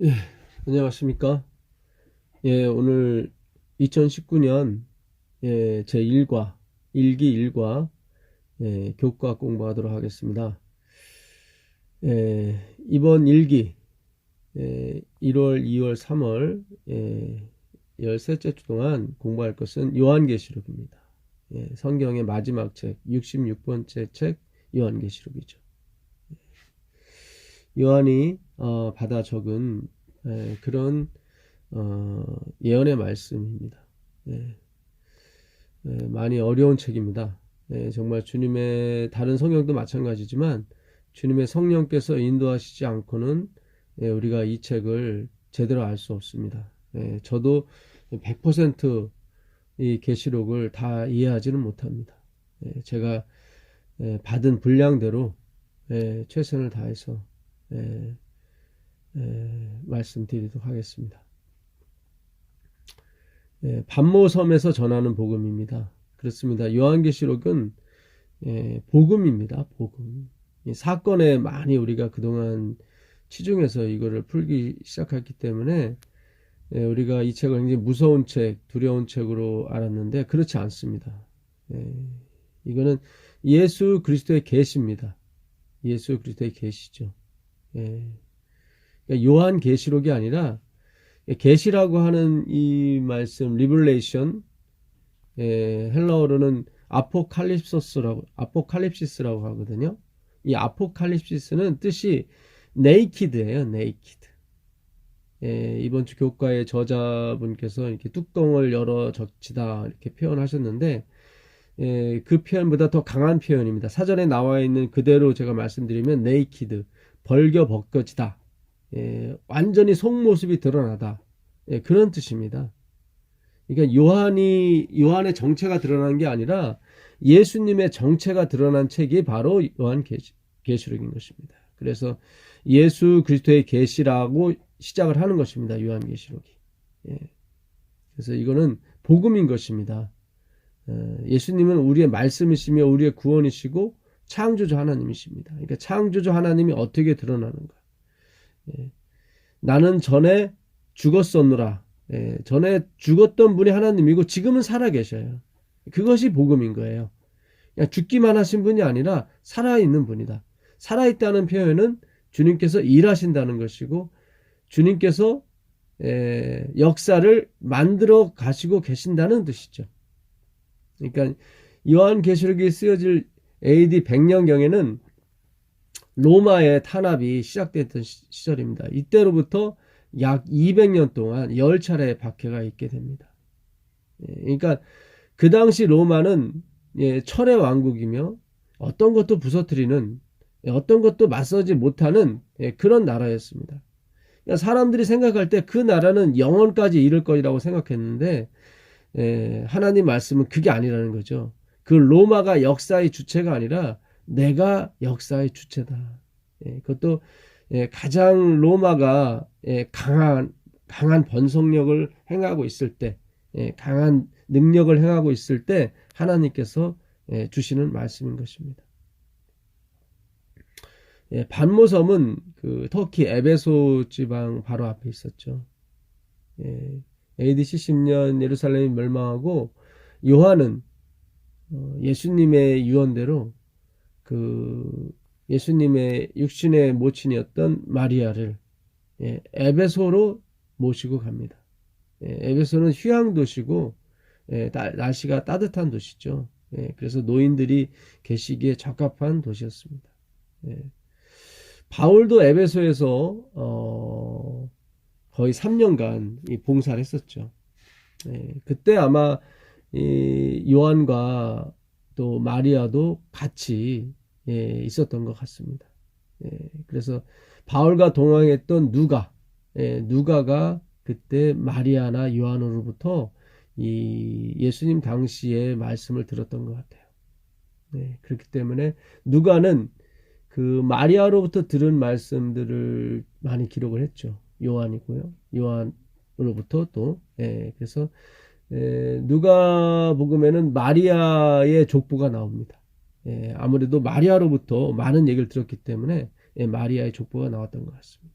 예, 안녕하십니까? 예, 오늘 2019년 제 1과, 일기 1과 교과 공부하도록 하겠습니다. 이번 일기 1월, 2월, 3월 13째 주 동안 공부할 것은 요한계시록입니다. 성경의 마지막 책, 66번째 책 요한계시록이죠. 요한이 받아 적은 그런 예언의 말씀입니다. 예, 많이 어려운 책입니다. 정말 주님의 다른 성경도 마찬가지지만 주님의 성령께서 인도하시지 않고는 우리가 이 책을 제대로 알 수 없습니다. 저도 100%이 계시록을 다 이해하지는 못합니다. 제가 받은 분량대로 최선을 다해서 말씀드리도록 하겠습니다. 반모섬에서 전하는 복음입니다. 그렇습니다. 요한계시록은 복음입니다. 복음. 이 사건에 많이 우리가 그동안 치중해서 이거를 풀기 시작했기 때문에 우리가 이 책을 굉장히 무서운 책, 두려운 책으로 알았는데 그렇지 않습니다. 이거는 예수 그리스도의 계시입니다. 예수 그리스도의 계시죠. 그러니까 요한 계시록이 아니라 계시라고 하는 이 말씀 리블레이션 헬라어로는 아포칼립시스라고 하거든요. 이 아포칼립시스는 뜻이 네이키드예요. 네이키드. 이번 주 교과의 저자분께서 이렇게 뚜껑을 열어 적시다 이렇게 표현하셨는데 그 표현보다 더 강한 표현입니다. 사전에 나와 있는 그대로 제가 말씀드리면 네이키드, 벌겨 벗겨지다. 완전히 속모습이 드러나다. 그런 뜻입니다. 그러니까 요한의 정체가 드러난 게 아니라 예수님의 정체가 드러난 책이 바로 요한 계시록인 것입니다. 그래서 예수 그리스도의 계시라고 시작을 하는 것입니다. 요한 계시록이. 그래서 이거는 복음인 것입니다. 예수님은 우리의 말씀이시며 우리의 구원이시고 창조주 하나님이십니다. 그러니까 창조주 하나님이 어떻게 드러나는가? 나는 전에 죽었었노라. 전에 죽었던 분이 하나님이고 지금은 살아계셔요. 그것이 복음인 거예요. 그냥 죽기만 하신 분이 아니라 살아있는 분이다. 살아있다는 표현은 주님께서 일하신다는 것이고 주님께서 역사를 만들어 가시고 계신다는 뜻이죠. 그러니까 요한계시록이 쓰여질 AD 100년경에는 로마의 탄압이 시작됐던 시절입니다. 이때로부터 약 200년 동안 10차례의 박해가 있게 됩니다. 그러니까 그 당시 로마는 철의 왕국이며 어떤 것도 부서뜨리는 어떤 것도 맞서지 못하는 그런 나라였습니다. 그러니까 사람들이 생각할 때 그 나라는 영원까지 이를 거라고 생각했는데 하나님 말씀은 그게 아니라는 거죠. 그 로마가 역사의 주체가 아니라 내가 역사의 주체다. 그것도 가장 로마가 강한 번성력을 행하고 있을 때, 강한 능력을 행하고 있을 때 하나님께서 주시는 말씀인 것입니다. 반모섬은 그 터키 에베소 지방 바로 앞에 있었죠. AD 70년 예루살렘이 멸망하고 요한은 예수님의 유언대로 그 예수님의 육신의 모친이었던 마리아를 에베소로 모시고 갑니다. 에베소는 휴양 도시고 날씨가 따뜻한 도시죠. 그래서 노인들이 계시기에 적합한 도시였습니다. 바울도 에베소에서 거의 3년간 봉사를 했었죠. 그때 아마 이 요한과 또 마리아도 같이 있었던 것 같습니다. 그래서 바울과 동행했던 누가가 그때 마리아나 요한으로부터 이 예수님 당시의 말씀을 들었던 것 같아요. 그렇기 때문에 누가는 그 마리아로부터 들은 말씀들을 많이 기록을 했죠. 요한이고요. 요한으로부터 또 그래서 누가복음에는 마리아의 족보가 나옵니다. 아무래도 마리아로부터 많은 얘기를 들었기 때문에 마리아의 족보가 나왔던 것 같습니다.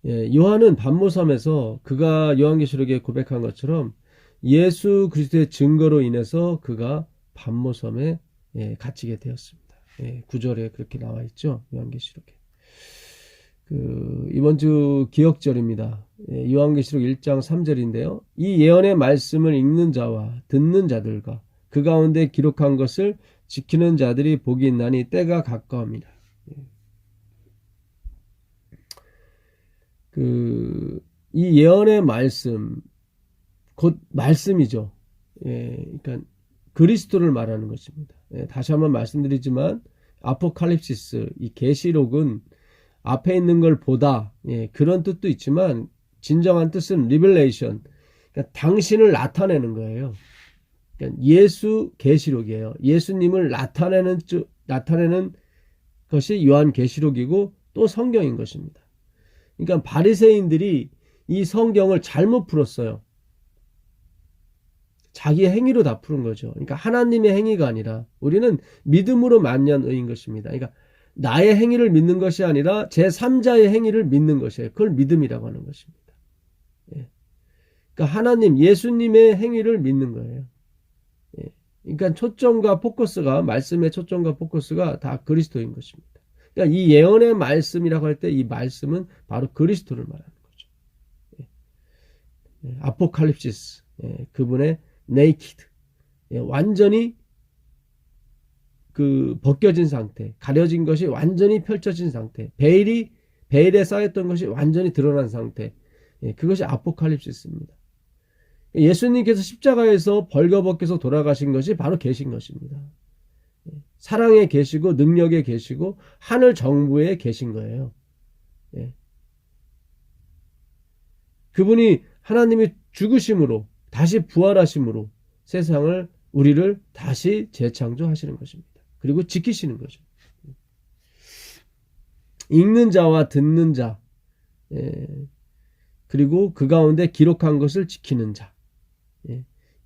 요한은 반모섬에서 그가 요한계시록에 고백한 것처럼 예수 그리스도의 증거로 인해서 그가 반모섬에 갇히게 되었습니다. 9절에 그렇게 나와 있죠. 요한계시록에. 이번 주 기억절입니다. 요한계시록 1장 3절인데요. 이 예언의 말씀을 읽는 자와 듣는 자들과 그 가운데 기록한 것을 지키는 자들이 복이 있나니 때가 가까웁니다. 이 예언의 말씀, 곧 말씀이죠. 그러니까 그리스도를 말하는 것입니다. 다시 한번 말씀드리지만 아포칼립시스, 이 계시록은 앞에 있는 걸 보다, 그런 뜻도 있지만 진정한 뜻은 리벨레이션, 그러니까 당신을 나타내는 거예요. 그러니까 예수 계시록이에요. 예수님을 나타내는 것이 요한 계시록이고 또 성경인 것입니다. 그러니까 바리새인들이 이 성경을 잘못 풀었어요. 자기의 행위로 다 푸는 거죠. 그러니까 하나님의 행위가 아니라 우리는 믿음으로 만난 의인 것입니다. 그러니까 나의 행위를 믿는 것이 아니라 제3자의 행위를 믿는 것이에요. 그걸 믿음이라고 하는 것입니다. 그러니까 하나님, 예수님의 행위를 믿는 거예요. 그러니까 초점과 포커스가, 말씀의 초점과 포커스가 다 그리스도인 것입니다. 그러니까 이 예언의 말씀이라고 할 때 이 말씀은 바로 그리스도를 말하는 거죠. 아포칼립시스, 그분의 네이키드, 완전히 벗겨진 상태, 가려진 것이 완전히 펼쳐진 상태, 베일에 쌓였던 것이 완전히 드러난 상태, 그것이 아포칼립시스입니다. 예수님께서 십자가에서 벌거벗겨서 돌아가신 것이 바로 계신 것입니다. 사랑에 계시고 능력에 계시고 하늘 정부에 계신 거예요. 그분이 하나님이 죽으심으로 다시 부활하심으로 세상을, 우리를 다시 재창조하시는 것입니다. 그리고 지키시는 거죠. 읽는 자와 듣는 자, 그리고 그 가운데 기록한 것을 지키는 자.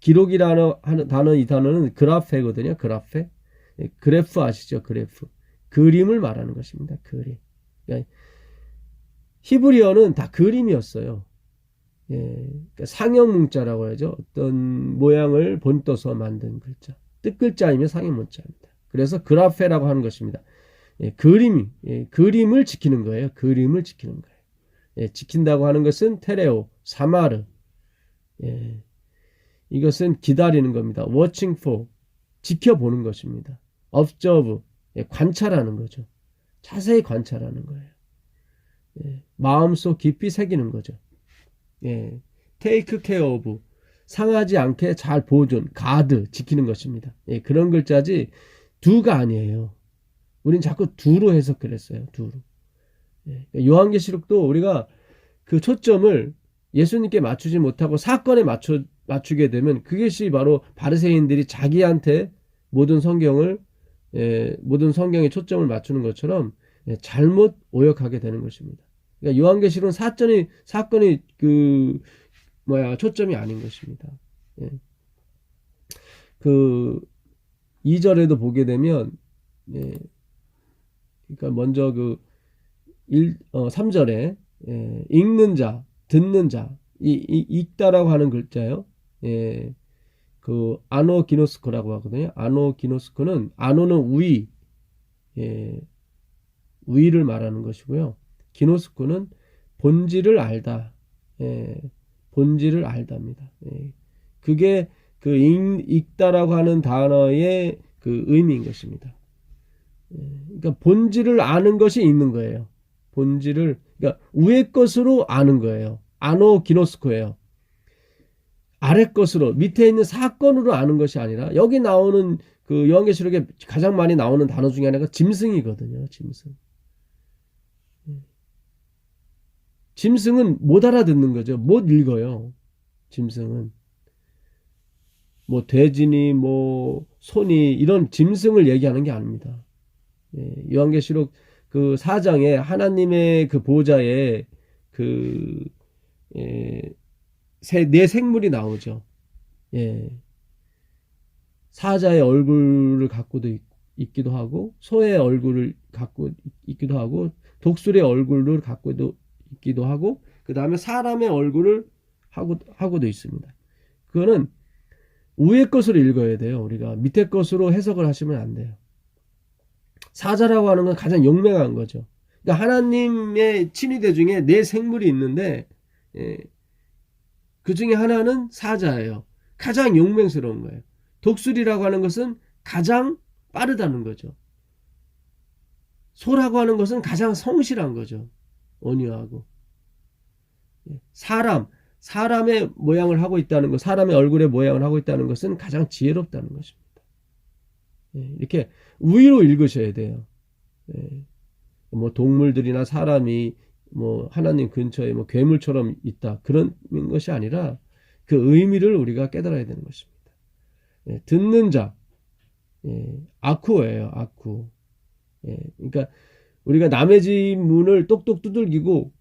기록이라는 단어, 이 단어는 그라페거든요. 그라페. 그래프 아시죠? 그래프. 그림을 말하는 것입니다. 그림. 그러니까 히브리어는 다 그림이었어요. 그러니까 상형 문자라고 하죠. 어떤 모양을 본떠서 만든 글자. 뜻글자이면 상형 문자입니다. 그래서 그라페라고 하는 것입니다. 그림을 지키는 거예요. 그림을 지키는 거예요. 지킨다고 하는 것은 테레오, 사마르. 이것은 기다리는 겁니다. watching for, 지켜보는 것입니다. observe, 관찰하는 거죠. 자세히 관찰하는 거예요. 마음속 깊이 새기는 거죠. take care of, 상하지 않게 잘 보존, guard, 지키는 것입니다. 그런 글자지 do가 아니에요. 우린 자꾸 do로 해석을 했어요. do로. 요한계시록도 우리가 그 초점을 예수님께 맞추지 못하고 사건에 맞추게 되면 그것이 바로 바리새인들이 자기한테 모든 성경의 초점을 맞추는 것처럼 잘못 오역하게 되는 것입니다. 그러니까 요한계시록은 사건이 초점이 아닌 것입니다. 그 2절에도 보게 되면, 그러니까 먼저 3절에 읽는 자, 듣는 자, 읽다라고 하는 글자요. 아노기노스코라고 하거든요. 아노기노스코는, 아노는 우위, 우위를 말하는 것이고요. 기노스코는 본질을 알다, 본질을 알다입니다. 그게 읽다라고 하는 단어의 그 의미인 것입니다. 그러니까 본질을 아는 것이 있는 거예요. 그러니까 위의 것으로 아는 거예요. 아노기노스코예요. 아래 것으로, 밑에 있는 사건으로 아는 것이 아니라, 여기 나오는 요한계시록에 가장 많이 나오는 단어 중에 하나가 짐승이거든요. 짐승은 못 알아듣는 거죠. 못 읽어요. 짐승은 돼지니 소니 이런 짐승을 얘기하는 게 아닙니다. 요한계시록 4장에 하나님의 그 보좌에 네 생물이 나오죠. 사자의 얼굴을 갖고도 있기도 하고, 소의 얼굴을 갖고 있기도 하고, 독수리의 얼굴을 갖고도 있기도 하고, 그 다음에 사람의 얼굴을 하고도 있습니다. 그거는 위의 것으로 읽어야 돼요. 우리가 밑에 것으로 해석을 하시면 안 돼요. 사자라고 하는 건 가장 용맹한 거죠. 그러니까 하나님의 친위대 중에 네 생물이 있는데, 그 중에 하나는 사자예요. 가장 용맹스러운 거예요. 독수리라고 하는 것은 가장 빠르다는 거죠. 소라고 하는 것은 가장 성실한 거죠. 온유하고. 사람의 모양을 하고 있다는 것, 사람의 얼굴의 모양을 하고 있다는 것은 가장 지혜롭다는 것입니다. 이렇게 우위로 읽으셔야 돼요. 뭐 동물들이나 사람이 뭐 하나님 근처에 뭐 괴물처럼 있다, 그런 것이 아니라 그 의미를 우리가 깨달아야 되는 것입니다. 듣는 자, 아쿠예요, 아쿠. 그러니까 우리가 남의 집 문을 똑똑 두들기고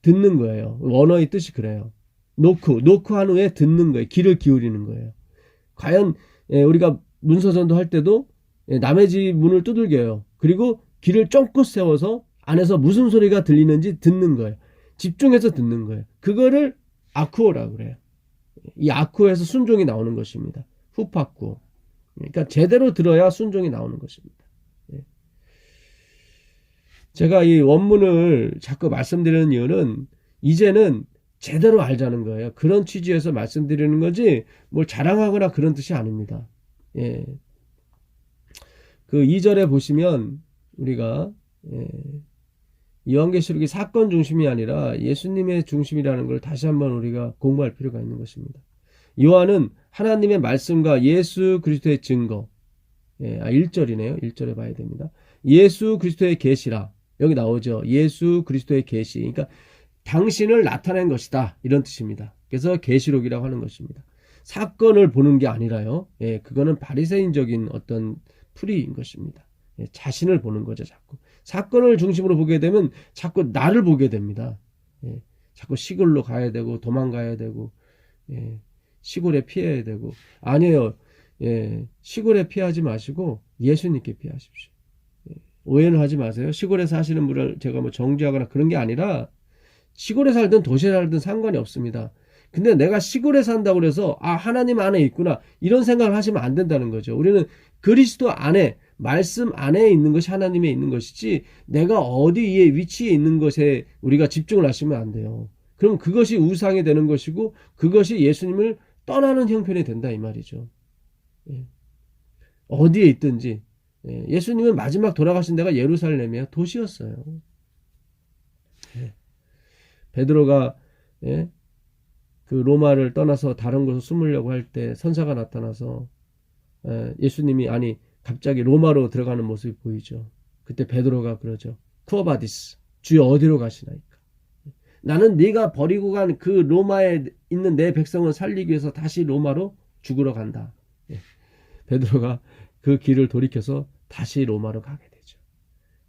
듣는 거예요. 원어의 뜻이 그래요. 놓고 한 후에 듣는 거예요. 귀를 기울이는 거예요. 과연 우리가 문서전도 할 때도 남의 집 문을 두들겨요. 그리고 귀를 쫑긋 세워서 안에서 무슨 소리가 들리는지 듣는 거예요. 집중해서 듣는 거예요. 그거를 아쿠어라고 그래요. 이 아쿠어에서 순종이 나오는 것입니다. 후파쿠어. 그러니까 제대로 들어야 순종이 나오는 것입니다. 제가 이 원문을 자꾸 말씀드리는 이유는 이제는 제대로 알자는 거예요. 그런 취지에서 말씀드리는 거지 뭘 자랑하거나 그런 뜻이 아닙니다. 그 2절에 보시면 우리가 요한계시록이 사건 중심이 아니라 예수님의 중심이라는 걸 다시 한번 우리가 공부할 필요가 있는 것입니다. 요한은 하나님의 말씀과 예수 그리스도의 증거, 1절이네요. 1절에 봐야 됩니다. 예수 그리스도의 계시라. 여기 나오죠. 예수 그리스도의 계시. 그러니까 당신을 나타낸 것이다, 이런 뜻입니다. 그래서 계시록이라고 하는 것입니다. 사건을 보는 게 아니라요. 그거는 바리새인적인 어떤 풀이인 것입니다. 자신을 보는 거죠. 자꾸 사건을 중심으로 보게 되면 자꾸 나를 보게 됩니다. 자꾸 시골로 가야 되고 도망가야 되고 시골에 피해야 되고. 아니에요. 시골에 피하지 마시고 예수님께 피하십시오. 오해는 하지 마세요. 시골에 사시는 분을 제가 뭐 정죄하거나 그런 게 아니라 시골에 살든 도시에 살든 상관이 없습니다. 근데 내가 시골에 산다고 해서 하나님 안에 있구나, 이런 생각을 하시면 안 된다는 거죠. 우리는 그리스도 안에, 말씀 안에 있는 것이 하나님에 있는 것이지 내가 어디에 위치해 있는 것에 우리가 집중을 하시면 안 돼요. 그럼 그것이 우상이 되는 것이고 그것이 예수님을 떠나는 형편이 된다, 이 말이죠. 어디에 있든지. 예수님은 마지막 돌아가신 데가 예루살렘이에요. 도시였어요. 베드로가 그 로마를 떠나서 다른 곳으로 숨으려고 할 때 선사가 나타나서 예수님이 갑자기 로마로 들어가는 모습이 보이죠. 그때 베드로가 그러죠. 쿠어바디스, 주여 어디로 가시나이까? 나는 네가 버리고 간 그 로마에 있는 내 백성을 살리기 위해서 다시 로마로 죽으러 간다. 베드로가 그 길을 돌이켜서 다시 로마로 가게 되죠.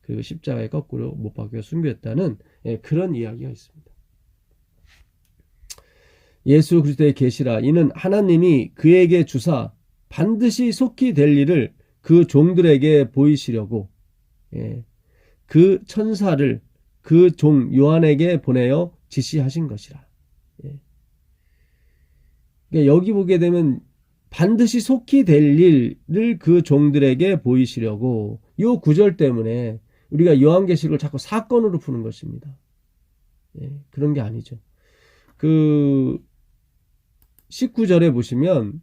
그리고 십자가에 거꾸로 못 박혀 순교했다는 그런 이야기가 있습니다. 예수 그리스도의 계시라. 이는 하나님이 그에게 주사 반드시 속히 될 일을 그 종들에게 보이시려고 그 천사를 그 종 요한에게 보내어 지시하신 것이라. 그러니까 여기 보게 되면 반드시 속히 될 일을 그 종들에게 보이시려고, 이 구절 때문에 우리가 요한계시록을 자꾸 사건으로 푸는 것입니다. 그런 게 아니죠. 그 19절에 보시면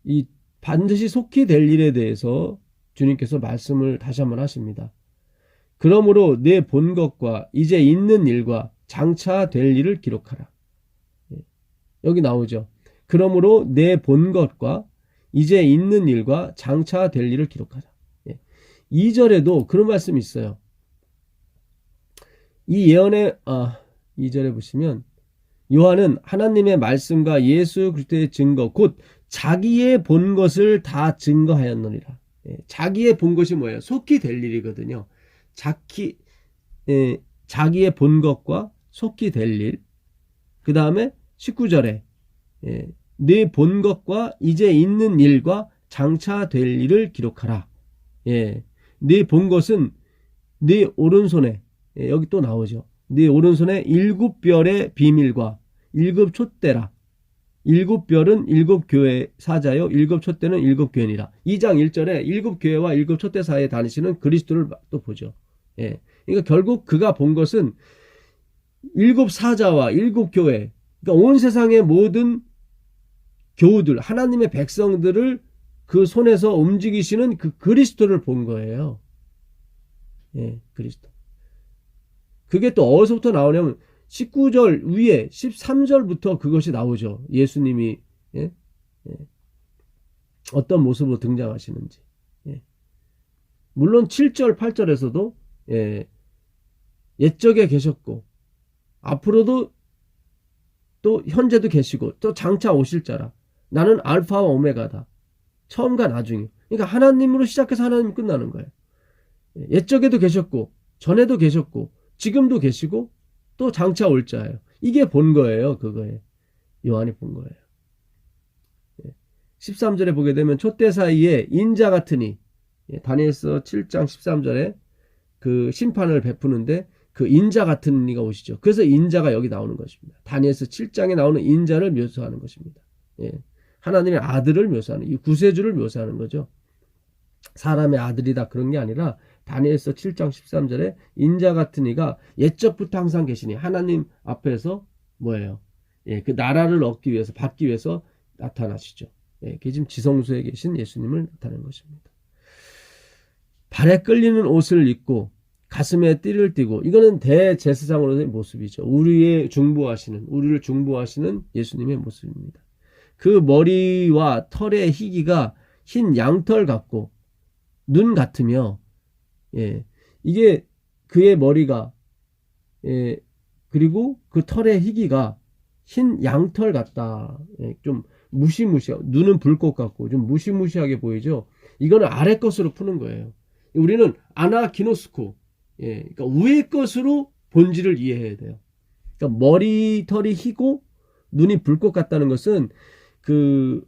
이 반드시 속히 될 일에 대해서 주님께서 말씀을 다시 한번 하십니다. 그러므로 내 본 것과 이제 있는 일과 장차 될 일을 기록하라. 여기 나오죠. 그러므로 내 본 것과 이제 있는 일과 장차 될 일을 기록하라. 2절에도 그런 말씀이 있어요. 이 예언의 2절에 보시면 요한은 하나님의 말씀과 예수 그리스도의 증거 곧 자기의 본 것을 다 증거하였느니라. 자기의 본 것이 뭐예요? 속히 될 일이거든요. 자기의 본 것과 속히 될 일. 그 다음에 19절에 네 본 것과 이제 있는 일과 장차 될 일을 기록하라. 네 본 것은 네 오른손에, 여기 또 나오죠. 네 오른손에 일곱 별의 비밀과 일곱 촛대라. 일곱 별은 일곱 교회 사자요 일곱 촛대는 일곱 교회니라. 2장 1절에 일곱 교회와 일곱 촛대 사이에 다니시는 그리스도를 또 보죠. 예. 그러니까 결국 그가 본 것은 일곱 사자와 일곱 교회, 그러니까 온 세상의 모든 교우들, 하나님의 백성들을 그 손에서 움직이시는 그 그리스도를 본 거예요. 예, 그리스도. 그게 또 어디서부터 나오냐면 19절 위에 13절부터 그것이 나오죠. 예수님이 예? 예. 어떤 모습으로 등장하시는지. 예. 물론 7절, 8절에서도 예, 옛적에 계셨고 앞으로도 또 현재도 계시고 또 장차 오실 자라. 나는 알파와 오메가다. 처음과 나중이. 그러니까 하나님으로 시작해서 하나님 끝나는 거예요. 옛적에도 계셨고 전에도 계셨고 지금도 계시고 또 장차 올 자예요. 이게 본 거예요. 그거에 요한이 본 거예요. 13절에 보게 되면 촛대 사이에 인자 같으니, 다니엘서 7장 13절에 그 심판을 베푸는데 그 인자 같은 이가 오시죠. 그래서 인자가 여기 나오는 것입니다. 다니엘서 7장에 나오는 인자를 묘사하는 것입니다. 하나님의 아들을 묘사하는, 이 구세주를 묘사하는 거죠. 사람의 아들이다 그런 게 아니라 다니엘서 7장 13절에 인자 같은 이가 옛적부터 항상 계시니 하나님 앞에서 뭐예요? 그 나라를 얻기 위해서, 받기 위해서 나타나시죠. 그게 지금 지성소에 계신 예수님을 나타내는 것입니다. 발에 끌리는 옷을 입고 가슴에 띠를 띠고, 이거는 대제사장으로의 모습이죠. 우리를 중보하시는 예수님의 모습입니다. 그 머리와 털의 희기가 흰 양털 같고 눈 같으며, 이게 그의 머리가, 그리고 그 털의 희기가 흰 양털 같다. 좀 무시무시하고, 눈은 불꽃 같고 좀 무시무시하게 보이죠. 이거는 아래 것으로 푸는 거예요. 우리는 아나기노스코, 그러니까 위의 것으로 본질을 이해해야 돼요. 그러니까 머리털이 희고 눈이 불꽃 같다는 것은 그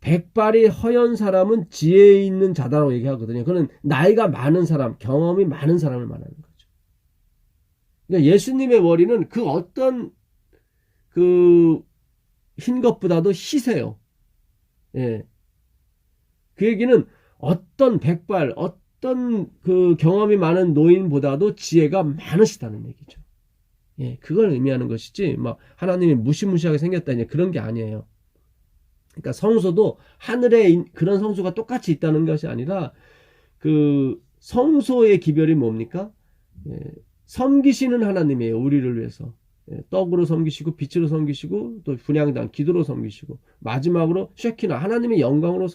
백발이 허연 사람은 지혜 있는 자다라고 얘기하거든요. 그는 나이가 많은 사람, 경험이 많은 사람을 말하는 거죠. 그러니까 예수님의 머리는 그 어떤 그 흰 것보다도 희세요. 그 얘기는 어떤 백발, 어떤 그 경험이 많은 노인보다도 지혜가 많으시다는 얘기죠. 그걸 의미하는 것이지, 막 하나님이 무시무시하게 생겼다 이제 그런 게 아니에요. 그러니까 성소도 하늘에 그런 성소가 똑같이 있다는 것이 아니라 그 성소의 기별이 뭡니까? 섬기시는 하나님이에요. 우리를 위해서. 떡으로 섬기시고 빛으로 섬기시고 또 분향단 기도로 섬기시고 마지막으로 쉐키나 하나님의 영광으로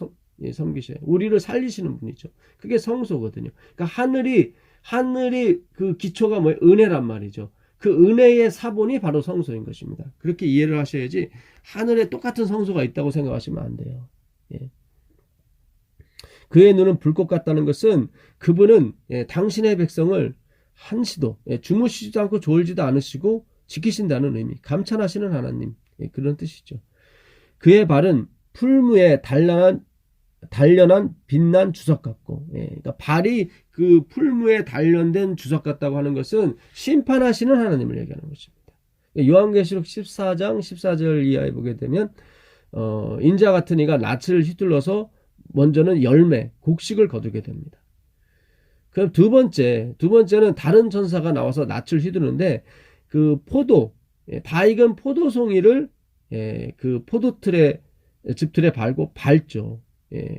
섬기셔요. 우리를 살리시는 분이죠. 그게 성소거든요. 그러니까 하늘이 그 기초가 뭐예요? 은혜란 말이죠. 그 은혜의 사본이 바로 성소인 것입니다. 그렇게 이해를 하셔야지 하늘에 똑같은 성소가 있다고 생각하시면 안 돼요. 그의 눈은 불꽃 같다는 것은 그분은 당신의 백성을 한시도 주무시지도 않고 졸지도 않으시고 지키신다는 의미, 감찰하시는 하나님, 그런 뜻이죠. 그의 발은 풀무에 단련한 빛난 주석 같고, 그러니까 발이 그 풀무에 단련된 주석 같다고 하는 것은 심판하시는 하나님을 얘기하는 것입니다. 요한계시록 14장 14절 이하에 보게 되면 인자 같은 이가 낯을 휘둘러서 먼저는 열매, 곡식을 거두게 됩니다. 그럼 두 번째는 다른 천사가 나와서 낯을 휘두르는데 그 다 익은 포도송이를 그 포도틀에 즙틀에 발고 밟죠.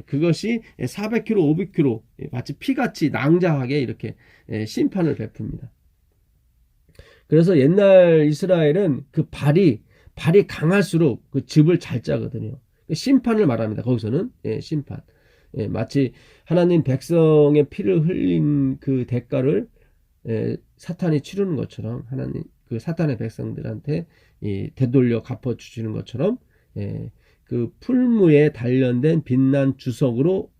그것이 400kg, 500kg 마치 피같이 낭자하게 이렇게 심판을 베풉니다. 그래서 옛날 이스라엘은 그 발이 강할수록 그 즙을 잘 짜거든요. 심판을 말합니다. 거기서는 심판. 마치 하나님 백성의 피를 흘린 그 대가를 사탄이 치르는 것처럼 하나님 그 사탄의 백성들한테 되돌려 갚아주시는 것처럼 그 풀무에 단련된 빛난 주석으로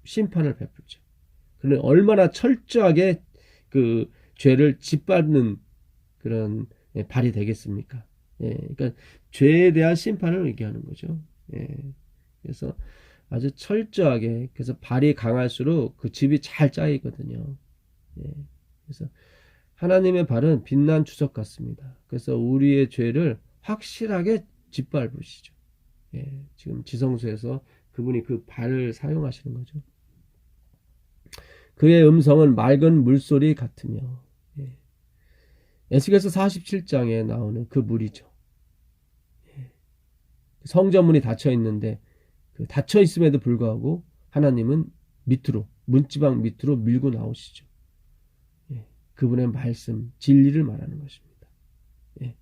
심판을 베풀죠. 그는 얼마나 철저하게 그 죄를 짓밟는 그런 발이 되겠습니까? 그러니까 죄에 대한 심판을 얘기하는 거죠. 그래서 아주 철저하게, 그래서 발이 강할수록 그 즙이 잘 짜이거든요. 그래서 하나님의 발은 빛난 주석 같습니다. 그래서 우리의 죄를 확실하게 짓밟으시죠. 예, 지금 지성소에서 그분이 그 발을 사용하시는 거죠. 그의 음성은 맑은 물소리 같으며, 예. 에스겔서 47장에 나오는 그 물이죠. 예. 성전문이 닫혀 있는데 그 닫혀 있음에도 불구하고 하나님은 밑으로, 문지방 밑으로 밀고 나오시죠. 예. 그분의 말씀, 진리를 말하는 것입니다. 예.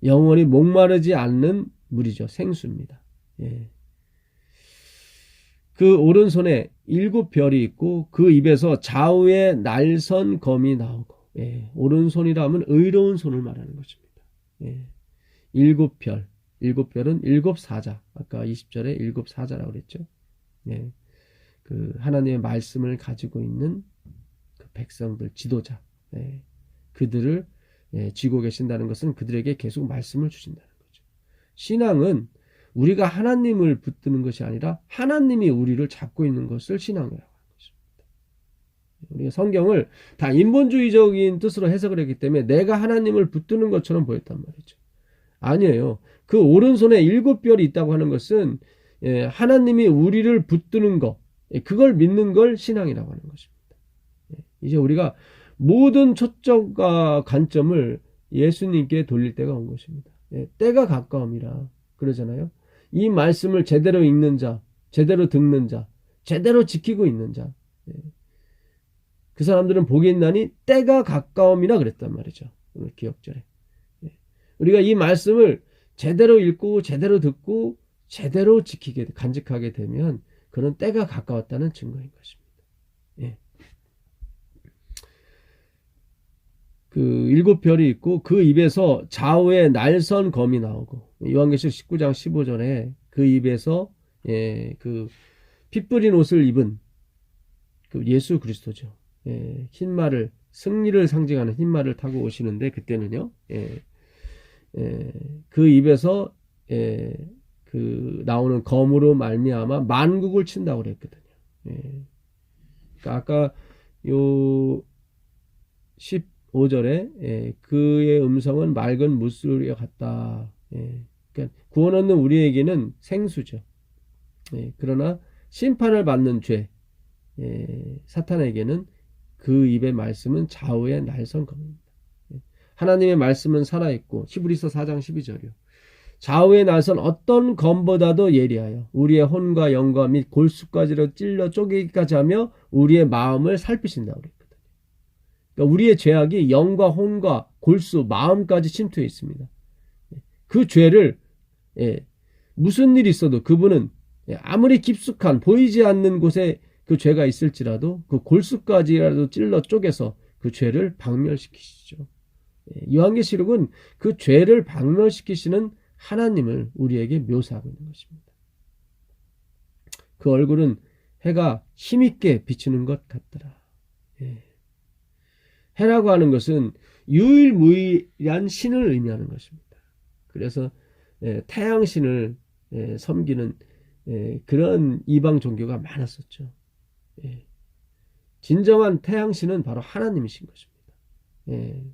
영원히 목마르지 않는 물이죠. 생수입니다. 예. 그 오른손에 7별이 있고 그 입에서 좌우에 날선 검이 나오고, 예. 오른손이라면 의로운 손을 말하는 것입니다. 예. 7별, 7별은 7사자, 아까 20절에 7사자라고 그랬죠. 예. 그 하나님의 말씀을 가지고 있는 그 백성들, 지도자, 예. 그들을 쥐고 계신다는 것은 그들에게 계속 말씀을 주신다는 거죠. 신앙은 우리가 하나님을 붙드는 것이 아니라 하나님이 우리를 잡고 있는 것을 신앙이라고 하는 것입니다. 우리가 성경을 다 인본주의적인 뜻으로 해석을 했기 때문에 내가 하나님을 붙드는 것처럼 보였단 말이죠. 아니에요. 그 오른손에 7별이 있다고 하는 것은 하나님이 우리를 붙드는 것, 그걸 믿는 걸 신앙이라고 하는 것입니다. 이제 우리가 모든 초점과 관점을 예수님께 돌릴 때가 온 것입니다. 때가 가까움이라 그러잖아요. 이 말씀을 제대로 읽는 자, 제대로 듣는 자, 제대로 지키고 있는 자, 그 사람들은 복이 있나니 때가 가까움이라 그랬단 말이죠. 오늘 기억절에. 우리가 이 말씀을 제대로 읽고 제대로 듣고 제대로 지키게, 간직하게 되면 그런 때가 가까웠다는 증거인 것입니다. 예. 그 7별이 있고 그 입에서 좌우에 날선 검이 나오고, 요한계시록 19장 15절에 그 입에서 그 피 뿌린 옷을 입은 그 예수 그리스도죠. 흰말을, 승리를 상징하는 흰말을 타고 오시는데, 그때는요, 그 입에서 그 나오는 검으로 말미암아 만국을 친다고 그랬거든요. 그러니까 아까 요 15절에 그의 음성은 맑은 물소리와 같다. 그러니까 구원 얻는 우리에게는 생수죠. 그러나 심판을 받는 죄, 사탄에게는 그 입의 말씀은 좌우의 날선 검입니다. 하나님의 말씀은 살아있고, 히브리서 4장 12절이요. 좌우의 날선 어떤 검보다도 예리하여 우리의 혼과 영과 및 골수까지로 찔러 쪼개기까지 하며 우리의 마음을 살피신다고 그랬거든요. 그러니까 우리의 죄악이 영과 혼과 골수, 마음까지 침투해 있습니다. 그 죄를 무슨 일이 있어도 그분은 아무리 깊숙한 보이지 않는 곳에 그 죄가 있을지라도 그 골수까지라도 찔러 쪼개서 그 죄를 박멸시키시죠. 요한계시록은 그 죄를 박멸시키시는 하나님을 우리에게 묘사하고 있는 것입니다. 그 얼굴은 해가 힘있게 비추는 것 같더라. 해라고 하는 것은 유일무이한 신을 의미하는 것입니다. 그래서 태양신을 섬기는 그런 이방 종교가 많았었죠. 진정한 태양신은 바로 하나님이신 것입니다.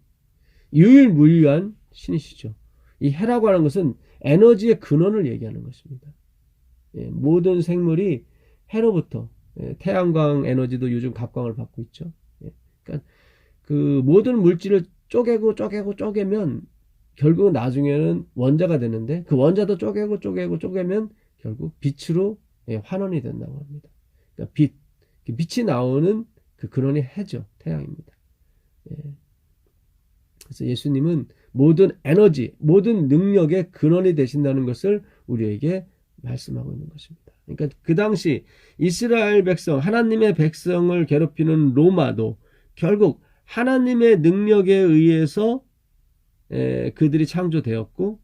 유일무이한 신이시죠. 이 해라고 하는 것은 에너지의 근원을 얘기하는 것입니다. 모든 생물이 해로부터, 태양광 에너지도 요즘 갑광을 받고 있죠. 그러니까 그 모든 물질을 쪼개면 결국 나중에는 원자가 되는데, 그 원자도 쪼개면 결국 빛으로 환원이 된다고 합니다. 그러니까 빛이 나오는 그 근원이 해죠. 태양입니다. 그래서 예수님은 모든 에너지, 모든 능력의 근원이 되신다는 것을 우리에게 말씀하고 있는 것입니다. 그러니까 그 당시 이스라엘 백성, 하나님의 백성을 괴롭히는 로마도 결국 하나님의 능력에 의해서 그들이 창조되었고,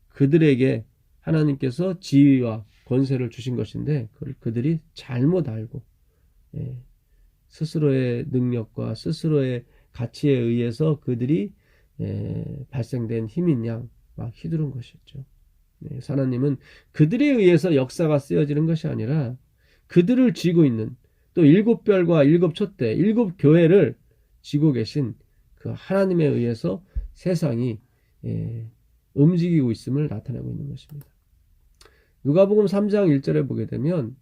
그들에게 하나님께서 지위와 권세를 주신 것인데, 그걸 그들이 잘못 알고 스스로의 능력과 스스로의 가치에 의해서 그들이 발생된 힘인 양 막 휘두른 것이었죠. 하나님은 그들에 의해서 역사가 쓰여지는 것이 아니라 그들을 쥐고 있는, 또 7별과 7촛대, 7교회를 쥐고 계신 그 하나님에 의해서 세상이 움직이고 있음을 나타내고 있는 것입니다. 누가복음 3장 1절에 보게 되면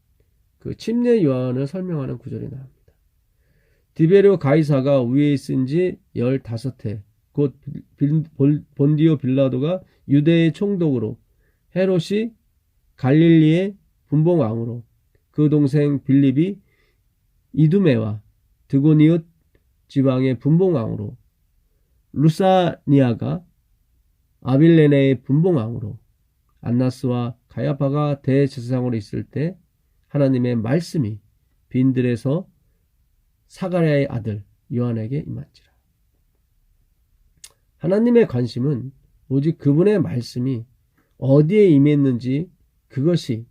그 침례 요한을 설명하는 구절이 나옵니다. 디베르 가이사가 위에 있은 지 15해 곧 본디오 빌라도가 유대의 총독으로 헤롯이 갈릴리의 분봉왕으로 그 동생 빌립이 이두메와 드고니옷 지방의 분봉왕으로 루사니아가 아빌레네의 분봉왕으로 안나스와 가야바가 대제사장으로 있을 때 하나님의 말씀이 빈들에서 사가랴의 아들 요한에게 임한지라. 하나님의 관심은 오직 그분의 말씀이 어디에 임했는지 그것이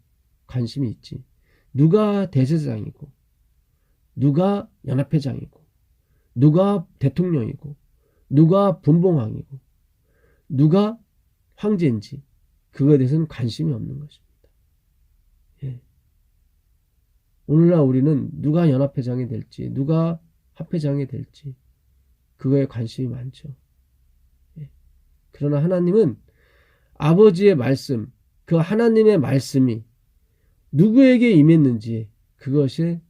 관심이 있지. 누가 대제사장이고 누가 연합회장이고 누가 대통령이고 누가 분봉왕이고 누가 황제인지 그거에 대해서는 관심이 없는 것입니다. 예. 오늘날 우리는 누가 연합회장이 될지 누가 합회장이 될지 그거에 관심이 많죠. 예. 그러나 하나님은 아버지의 말씀, 그 하나님의 말씀이 누구에게 임했는지 그것에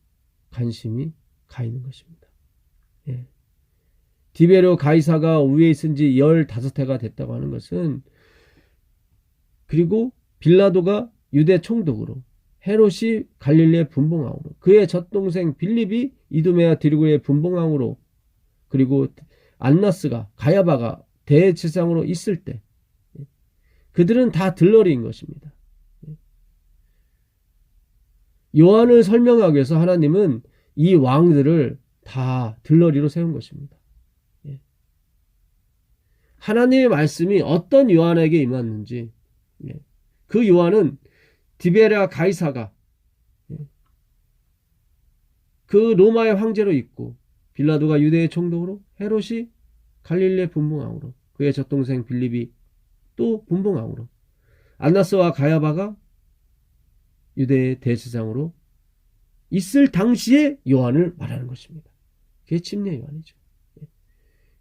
관심이 가 있는 것입니다. 예. 디베르 가이사가 위에 있은 지 15해가 됐다고 하는 것은 그리고 빌라도가 유대 총독으로 헤롯이 갈릴리의 분봉왕으로 그의 젖동생 빌립이 이두메와 드리고의 분봉왕으로 그리고 안나스가 가야바가 대제사장으로 있을 때 그들은 다 들러리인 것입니다. 요한을 설명하기 위해서 하나님은 이 왕들을 다 들러리로 세운 것입니다. 하나님의 말씀이 어떤 요한에게 임했는지 그 요한은 디베랴 가이사가 그 로마의 황제로 있고 빌라도가 유대의 총독으로 헤롯이 갈릴리의 분봉왕으로 그의 젖동생 빌립이 또 분봉왕으로 안나스와 가야바가 유대의 대제사장으로 있을 당시에 요한을 말하는 것입니다. 그게 침례 요한이죠.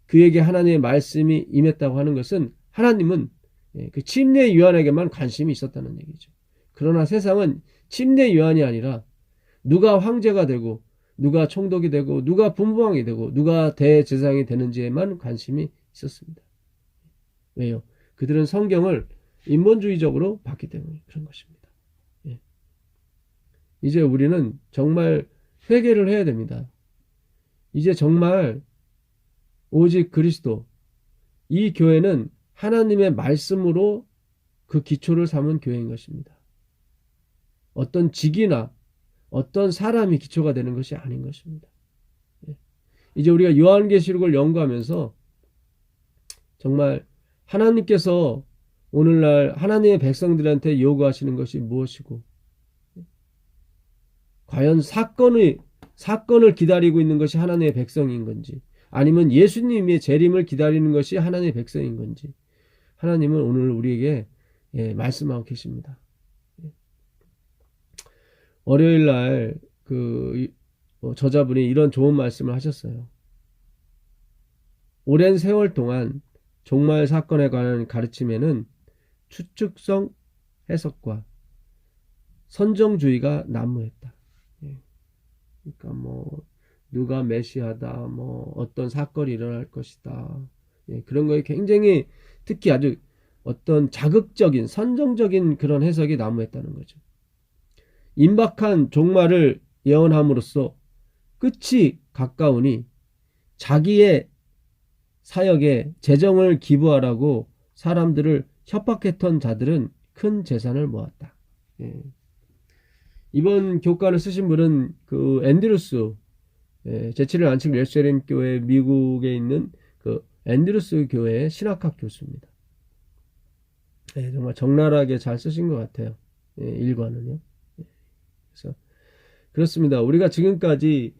그에게 하나님의 말씀이 임했다고 하는 것은 하나님은 그 침례 요한에게만 관심이 있었다는 얘기죠. 그러나 세상은 침례 요한이 아니라 누가 황제가 되고 누가 총독이 되고 누가 분봉왕이 되고 누가 대제사장이 되는지에만 관심이 있었습니다. 왜요? 그들은 성경을 인본주의적으로 봤기 때문에 그런 것입니다. 이제 우리는 정말 회개를 해야 됩니다. 이제 정말 오직 그리스도, 이 교회는 하나님의 말씀으로 그 기초를 삼은 교회인 것입니다. 어떤 직이나 어떤 사람이 기초가 되는 것이 아닌 것입니다. 이제 우리가 요한계시록을 연구하면서 정말 하나님께서 오늘날 하나님의 백성들한테 요구하시는 것이 무엇이고 과연 사건을 기다리고 있는 것이 하나님의 백성인 건지 아니면 예수님의 재림을 기다리는 것이 하나님의 백성인 건지 하나님은 오늘 우리에게 말씀하고 계십니다. 월요일날 그 저자분이 이런 좋은 말씀을 하셨어요. 오랜 세월 동안 종말 사건에 관한 가르침에는 추측성 해석과 선정주의가 난무했다. 그러니까 누가 메시아다, 어떤 사건이 일어날 것이다. 그런 거에 굉장히 특히 아주 어떤 자극적인, 선정적인 그런 해석이 난무했다는 거죠. 임박한 종말을 예언함으로써 끝이 가까우니 자기의 사역에 재정을 기부하라고 사람들을 협박했던 자들은 큰 재산을 모았다. 이번 교과를 쓰신 분은 그 앤드루스 제7일 안식 예루살렘 교회 미국에 있는 그 앤드루스 교회의 신학학 교수입니다. 정말 적나라하게 잘 쓰신 것 같아요. 일과는요. 그래서 그렇습니다. 우리가 지금까지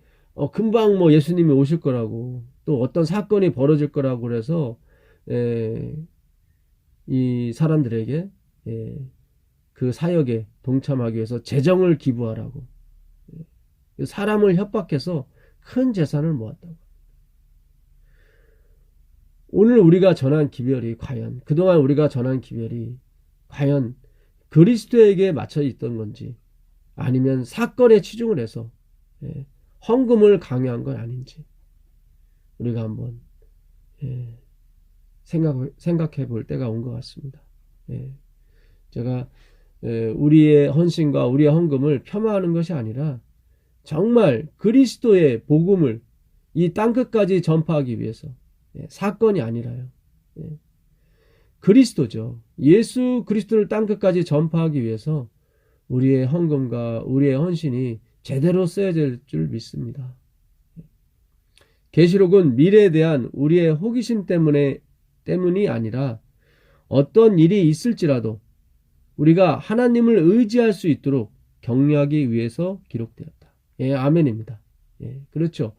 금방 예수님이 오실 거라고 또 어떤 사건이 벌어질 거라고 그래서 이 사람들에게 그 사역에 동참하기 위해서 재정을 기부하라고 사람을 협박해서 큰 재산을 모았다고. 오늘 우리가 전한 기별이 과연, 그동안 우리가 전한 기별이 과연 그리스도에게 맞춰 있던 건지, 아니면 사건에 치중을 해서 헌금을 강요한 건 아닌지, 우리가 한번 생각해 볼 때가 온 것 같습니다. 제가 우리의 헌신과 우리의 헌금을 폄하하는 것이 아니라 정말 그리스도의 복음을 이 땅끝까지 전파하기 위해서, 사건이 아니라요. 그리스도죠. 예수 그리스도를 땅끝까지 전파하기 위해서 우리의 헌금과 우리의 헌신이 제대로 쓰여질 줄 믿습니다. 계시록은 미래에 대한 우리의 호기심 때문이 아니라 어떤 일이 있을지라도 우리가 하나님을 의지할 수 있도록 격려하기 위해서 기록되었다. 아멘입니다. 그렇죠.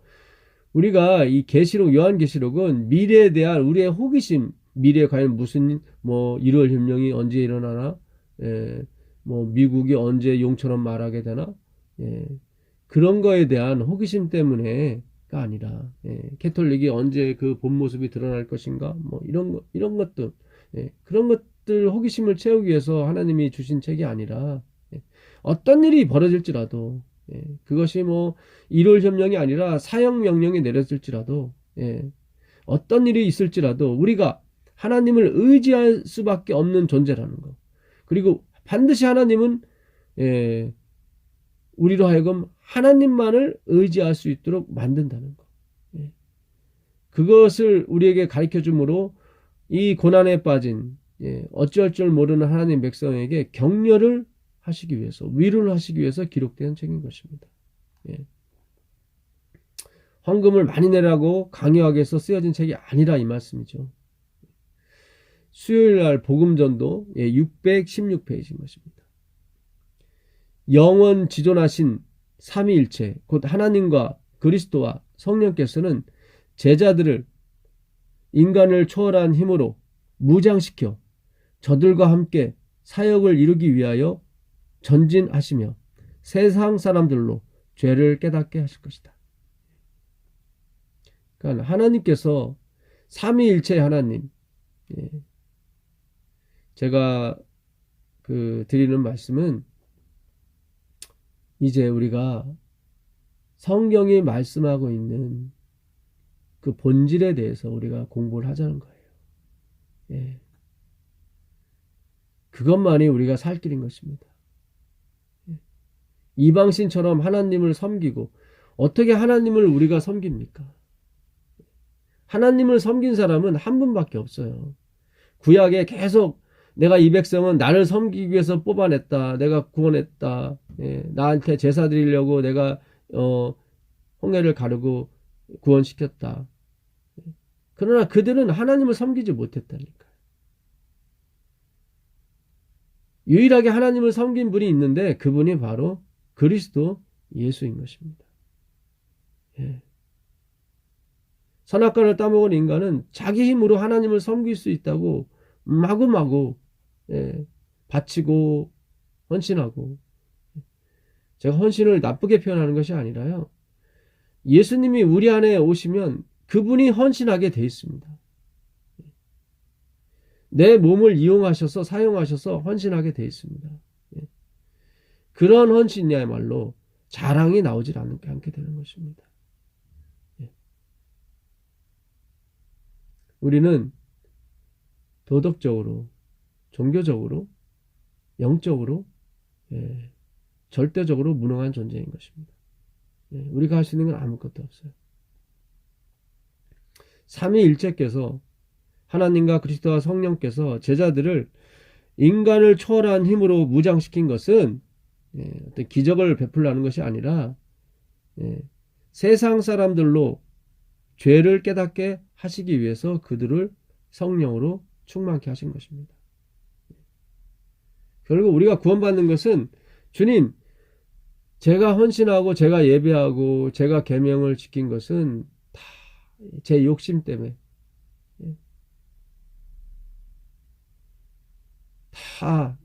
우리가 이 계시록, 요한계시록은 미래에 대한 우리의 호기심, 미래에 과연 무슨 1월 혁명이 언제 일어나나, 미국이 언제 용처럼 말하게 되나, 그런 거에 대한 호기심 때문에가 아니라, 캐톨릭이 언제 그 본 모습이 드러날 것인가, 이런 것들, 그런 것들 호기심을 채우기 위해서 하나님이 주신 책이 아니라, 어떤 일이 벌어질지라도, 그것이 1월 혁명이 아니라 사형 명령이 내렸을지라도, 어떤 일이 있을지라도 우리가 하나님을 의지할 수밖에 없는 존재라는 것. 그리고 반드시 하나님은 우리로 하여금 하나님만을 의지할 수 있도록 만든다는 것. 그것을 우리에게 가르쳐 주므로 이 고난에 빠진 어찌할 줄 모르는 하나님 백성에게 격려를 하시기 위해서, 위로를 하시기 위해서 기록된 책인 것입니다. 헌금을 많이 내라고 강요하기 위해서 쓰여진 책이 아니라 이 말씀이죠. 수요일날 복음전도 616페이지인 것입니다. 영원 지존하신 삼위일체 곧 하나님과 그리스도와 성령께서는 제자들을 인간을 초월한 힘으로 무장시켜 저들과 함께 사역을 이루기 위하여 전진하시며 세상 사람들로 죄를 깨닫게 하실 것이다. 그러니까 하나님께서 삼위일체 하나님, 제가 드리는 말씀은 이제 우리가 성경이 말씀하고 있는 그 본질에 대해서 우리가 공부를 하자는 거예요. 그것만이 우리가 살 길인 것입니다. 이방신처럼 하나님을 섬기고, 어떻게 하나님을 우리가 섬깁니까? 하나님을 섬긴 사람은 한 분밖에 없어요. 구약에 계속 내가 이 백성은 나를 섬기기 위해서 뽑아냈다, 내가 구원했다, 나한테 제사 드리려고 내가 홍해를 가르고 구원시켰다. 그러나 그들은 하나님을 섬기지 못했다니까요. 유일하게 하나님을 섬긴 분이 있는데 그분이 바로 그리스도 예수인 것입니다. 선악과를 따먹은 인간은 자기 힘으로 하나님을 섬길 수 있다고 마구마구 바치고 헌신하고, 제가 헌신을 나쁘게 표현하는 것이 아니라요, 예수님이 우리 안에 오시면 그분이 헌신하게 돼 있습니다. 내 몸을 이용하셔서 사용하셔서 헌신하게 돼 있습니다. 그런 헌신이야말로 자랑이 나오질 않게 되는 것입니다. 우리는 도덕적으로, 종교적으로, 영적으로, 절대적으로 무능한 존재인 것입니다. 우리가 할 수 있는 건 아무것도 없어요. 삼위일체께서, 하나님과 그리스도와 성령께서 제자들을 인간을 초월한 힘으로 무장시킨 것은 어떤 기적을 베풀라는 것이 아니라 세상 사람들로 죄를 깨닫게 하시기 위해서 그들을 성령으로 충만케 하신 것입니다. 결국 우리가 구원받는 것은 주님, 제가 헌신하고 제가 예배하고 제가 계명을 지킨 것은 다 제 욕심 때문에, 다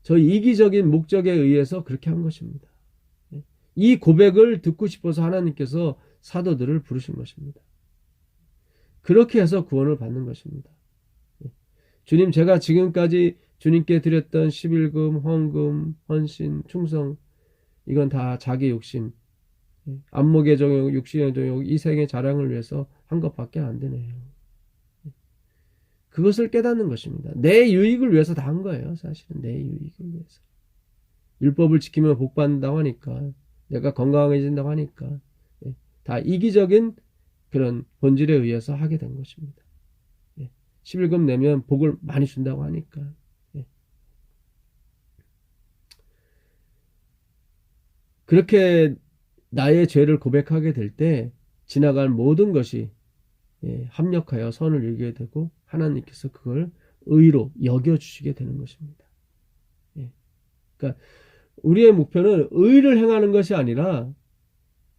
저 이기적인 목적에 의해서 그렇게 한 것입니다. 이 고백을 듣고 싶어서 하나님께서 사도들을 부르신 것입니다. 그렇게 해서 구원을 받는 것입니다. 주님, 제가 지금까지 주님께 드렸던 11금, 헌금, 헌신, 충성, 이건 다 자기 욕심, 안목의 정욕, 육신의 정욕, 이생의 자랑을 위해서 한 것밖에 안 되네요. 그것을 깨닫는 것입니다. 내 유익을 위해서 다 한 거예요. 사실은 내 유익을 위해서. 율법을 지키면 복 받는다고 하니까, 내가 건강해진다고 하니까, 다 이기적인 그런 본질에 의해서 하게 된 것입니다. 11금 내면 복을 많이 준다고 하니까. 그렇게 나의 죄를 고백하게 될 때 지나갈 모든 것이 합력하여 선을 이루게 되고 하나님께서 그걸 의로 여겨주시게 되는 것입니다. 그러니까 우리의 목표는 의를 행하는 것이 아니라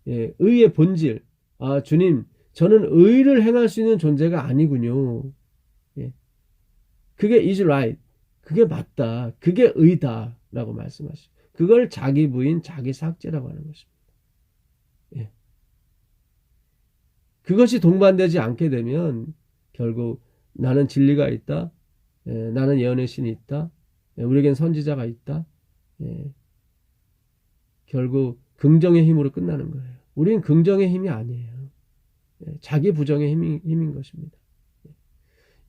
의의 본질. 아, 주님, 저는 의를 행할 수 있는 존재가 아니군요. 그게 is right. 그게 맞다. 그게 의다. 라고 말씀하시죠. 그걸 자기 부인, 자기 삭제라고 하는 것입니다. 그것이 동반되지 않게 되면 결국 나는 진리가 있다. 나는 예언의 신이 있다. 우리에겐 선지자가 있다. 결국 긍정의 힘으로 끝나는 거예요. 우리는 긍정의 힘이 아니에요. 자기 부정의 힘인 것입니다.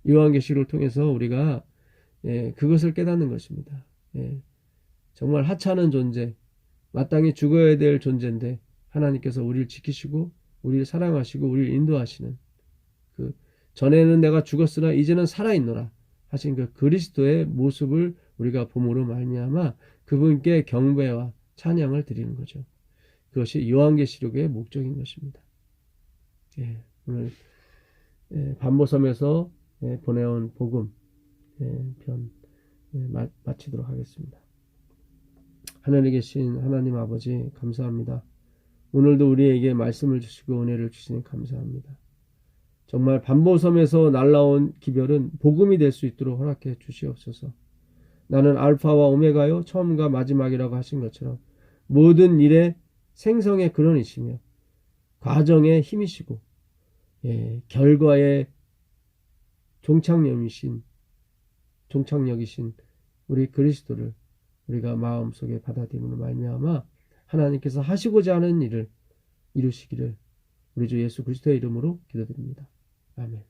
요한계시록을 통해서 우리가 그것을 깨닫는 것입니다. 정말 하찮은 존재, 마땅히 죽어야 될 존재인데 하나님께서 우리를 지키시고 우리를 사랑하시고 우리를 인도하시는 그 전에는 내가 죽었으나 이제는 살아있노라 하신 그 그리스도의 모습을 우리가 봄으로 말미암아 그분께 경배와 찬양을 드리는 거죠. 그것이 요한계시록의 목적인 것입니다. 오늘 반모섬에서 보내온 복음 편 마치도록 하겠습니다. 하늘에 계신 하나님 아버지 감사합니다. 오늘도 우리에게 말씀을 주시고 은혜를 주시니 감사합니다. 정말 반모섬에서 날라온 기별은 복음이 될 수 있도록 허락해 주시옵소서. 나는 알파와 오메가요 처음과 마지막이라고 하신 것처럼 모든 일의 생성의 근원이시며 과정의 힘이시고 결과의 종착역이신 우리 그리스도를 우리가 마음속에 받아들임으로 말미암아 하나님께서 하시고자 하는 일을 이루시기를 우리 주 예수 그리스도의 이름으로 기도드립니다. 아멘.